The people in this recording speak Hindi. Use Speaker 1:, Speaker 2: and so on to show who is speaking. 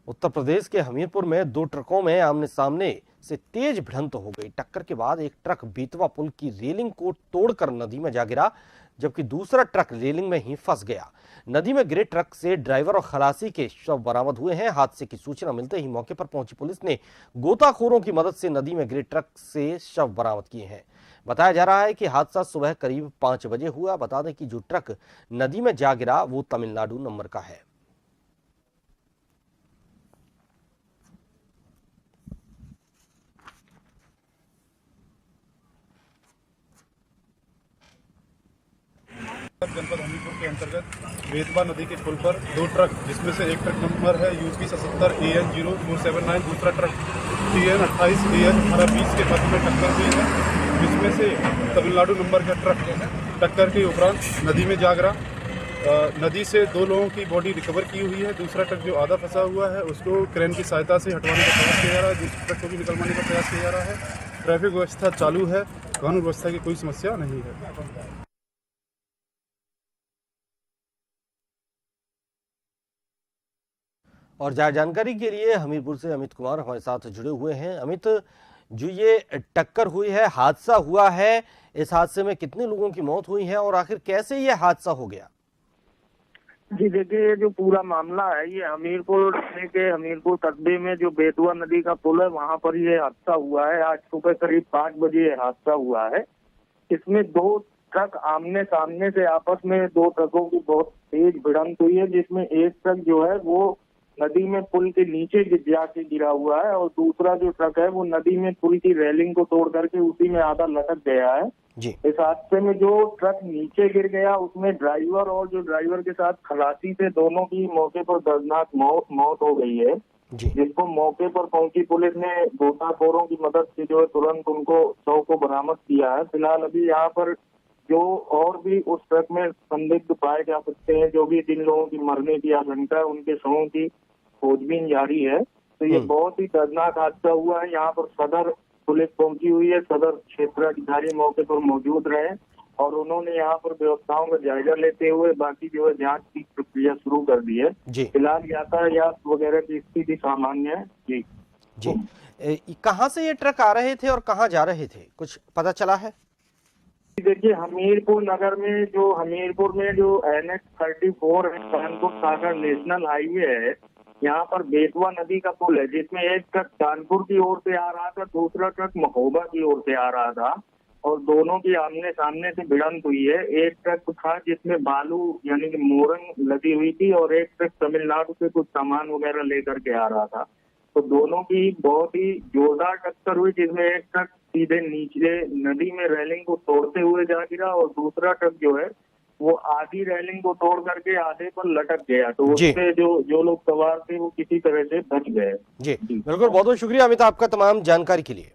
Speaker 1: उत्तर प्रदेश के हमीरपुर में दो ट्रकों में आमने सामने से तेज भिड़ंत हो गई। टक्कर के बाद एक ट्रक बेतवा पुल की रेलिंग को तोड़कर नदी में जा गिरा, जबकि दूसरा ट्रक रेलिंग में ही फंस गया। नदी में गिरे ट्रक से ड्राइवर और खलासी के शव बरामद हुए हैं। हादसे की सूचना मिलते ही मौके पर पहुंची पुलिस ने गोताखोरों की मदद से नदी में गिरे ट्रक से शव बरामद किए हैं। बताया जा रहा है कि हादसा सुबह करीब 5 बजे हुआ। बता दें कि जो ट्रक नदी में जा गिरा वो तमिलनाडु नंबर का है।
Speaker 2: जनपद हमीरपुर के अंतर्गत बेतवा नदी के पुल पर दो ट्रक, जिसमें से एक ट्रक नंबर है UP 77 AN 0479, दूसरा ट्रक TN 28 AN 1820 के मध्य में टक्कर हुई है, जिसमें से तमिलनाडु नंबर का ट्रक टक्कर के उपरांत नदी में जा गिरा। नदी से दो लोगों की बॉडी रिकवर की हुई है। दूसरा ट्रक जो आधा फंसा हुआ है उसको क्रेन की सहायता से हटवाने का प्रयास किया जा रहा है। दूसरे ट्रक को भी निकलवाने का प्रयास किया जा रहा है। ट्रैफिक व्यवस्था चालू है, कानून व्यवस्था की कोई समस्या नहीं है।
Speaker 1: और ज्यादा जानकारी के लिए हमीरपुर से अमित कुमार हमारे साथ जुड़े हुए हैं। अमित, जो ये टक्कर हुई है, हादसा हुआ है, इस हादसे में कितने लोगों की मौत हुई है और आखिर कैसे ये हादसा हो गया?
Speaker 3: जी देखिए, ये जो पूरा मामला है ये हमीरपुर के हमीरपुर कस्बे में जो बेतवा नदी का पुल है वहां पर ये हादसा हुआ है। आज सुबह करीब 5 बजे ये हादसा हुआ है। इसमें दो ट्रक आमने सामने से आपस में दो ट्रकों की बहुत तेज भिड़ंत हुई है, जिसमें एक ट्रक जो है वो नदी में पुल के नीचे जाके गिरा हुआ है और दूसरा जो ट्रक है वो नदी में पुल की रेलिंग को तोड़ करके उसी में आधा लटक गया है
Speaker 1: जी।
Speaker 3: इस हादसे में जो ट्रक नीचे गिर गया उसमें ड्राइवर और जो ड्राइवर के साथ खलासी थे दोनों की मौके पर दर्दनाक मौत हो गई है
Speaker 1: जी।
Speaker 3: जिसको मौके पर पहुंची पुलिस ने गोताखोरों की मदद से जो है तुरंत उनको शव को बरामद किया है। फिलहाल अभी यहाँ पर जो और भी उस ट्रक में संदिग्ध पाए जा सकते हैं, जो भी जिन लोगों की मरने की आशंका है, उनके शवों की खोजबीन जारी है। तो ये बहुत ही दर्दनाक हादसा हुआ है। यहाँ पर सदर पुलिस पहुंची हुई है, सदर क्षेत्राधिकारी मौके पर मौजूद रहे और उन्होंने यहाँ पर व्यवस्थाओं का जायजा लेते हुए बाकी जो है जांच की प्रक्रिया शुरू कर दी है। फिलहाल यातायात वगैरह की स्थिति सामान्य है। जी
Speaker 1: जी। कहाँ से ये ट्रक आ रहे थे और कहाँ जा रहे थे, कुछ पता चला है?
Speaker 3: देखिए, हमीरपुर नगर में जो हमीरपुर में जो NH 34 है, कानपुर सागर नेशनल हाईवे है, यहाँ पर बेतवा नदी का पुल है, जिसमें एक ट्रक कानपुर की ओर से आ रहा था, दूसरा ट्रक महोबा की ओर से आ रहा था और दोनों की आमने सामने से भिड़ंत हुई है। एक ट्रक था जिसमें बालू यानी कि मोरंग लदी हुई थी और एक ट्रक तमिलनाडु से कुछ सामान वगैरह लेकर के आ रहा था। तो दोनों की बहुत ही जोरदार टक्कर हुई, जिसमें एक ट्रक सीधे नीचे नदी में रेलिंग को तोड़ते हुए जा गिरा और दूसरा ट्रक जो है वो आधी रेलिंग को तोड़ करके आधे पर लटक गया। तो उससे जो लोग सवार थे वो किसी तरह से बच गए।
Speaker 1: जी बिल्कुल, बहुत बहुत शुक्रिया अमित आपका तमाम जानकारी के लिए।